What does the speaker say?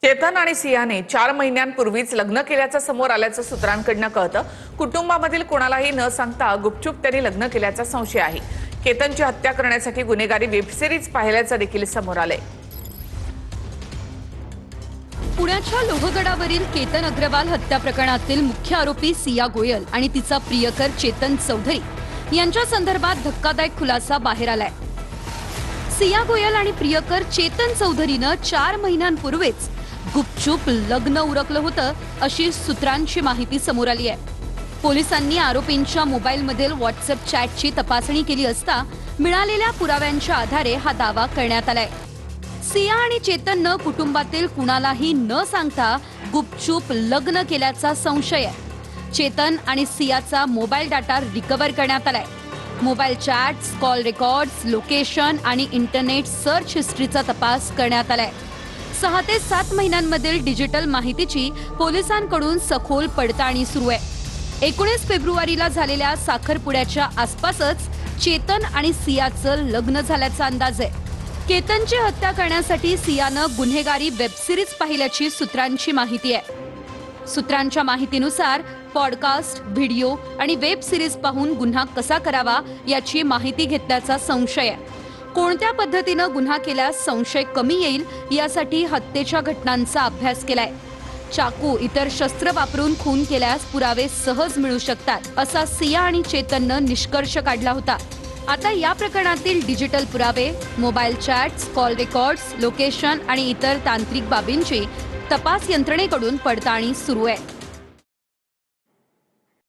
चेतन आणि सियाने 4 महिन्यांपूर्वीच लग्न केल्याचं समोर आल्याचं सूत्रांकडून कळतं। कुटुंबामधील कोणालाही न सांगता गुपचूप त्यांनी लग्न केल्याचा संशय आहे। केतनची हत्या करण्यासाठी गुन्हेगारी वेब सिरीज पाहिल्याचं देखील समोर आलंय। पुण्याच्या लोहगडावरील केतन अग्रवाल हत्या प्रकरणातील मुख्य आरोपी सिया गोयल आणि तिचा प्रियकर चेतन चौधरी यांच्या संदर्भात धक्कादायक खुलासा बाहेर आलाय। सिया गोयल आणि प्रियकर चेतन चौधरीनं 4 महिन्यांपूर्वीच गुपचूप लग्न उरकलं होतं अशी सूत्रांची माहिती समोर आली आहे। पोलिसांनी आरोपींच्या मोबाईलमधील व्हॉट्सअप चॅटची तपासणी केली असता मिळालेल्या पुराव्यांच्या आधारे हा दावा करण्यात आलाय। सिया आणि चेतननं कुटुंबातील कुणालाही न सांगता गुपचूप लग्न केल्याचा संशय आहे। चेतन आणि सियाचा मोबाईल डाटा रिकव्हर करण्यात आलाय। Mobile chats, call records, location आणि इंटरनेट सर्च हिस्ट्रीचा तपास करण्यात आलाय। 6 ते 7 महिन्यांमधील डिजिटल माहितीची पोलिसांकडून सखोल पडताळणी सुरू आहे। 19 फेब्रुवारीला झालेल्या साखरपुड्याच्या आसपासच चेतन आणि सियाचं लग्न झाल्याचा अंदाज आहे। केतनची हत्या करण्यासाठी सियानं गुन्हेगारी वेबसिरीज पाहिल्याची सूत्रांची माहिती आहे। सूत्रांच्या माहितीनुसार पॉडकास्ट, व्हिडिओ आणि वेब सिरीज पाहून गुन्हा कसा करावा याची माहिती घेतल्याचा संशय आहे। कोणत्या पद्धतीनं गुन्हा केल्यास संशय कमी येईल यासाठी हत्येच्या घटनांचा अभ्यास केलाय। चाकू, इतर शस्त्र वापरून खून केल्यास पुरावे सहज मिळू शकतात असा सिया आणि चेतननं निष्कर्ष काढला होता। आता या प्रकरणातील डिजिटल पुरावे, mobile chats, call records, location आणि इतर तांत्रिक बाबींची तपास यंत्रणेकडून पडताळणी सुरू आहे।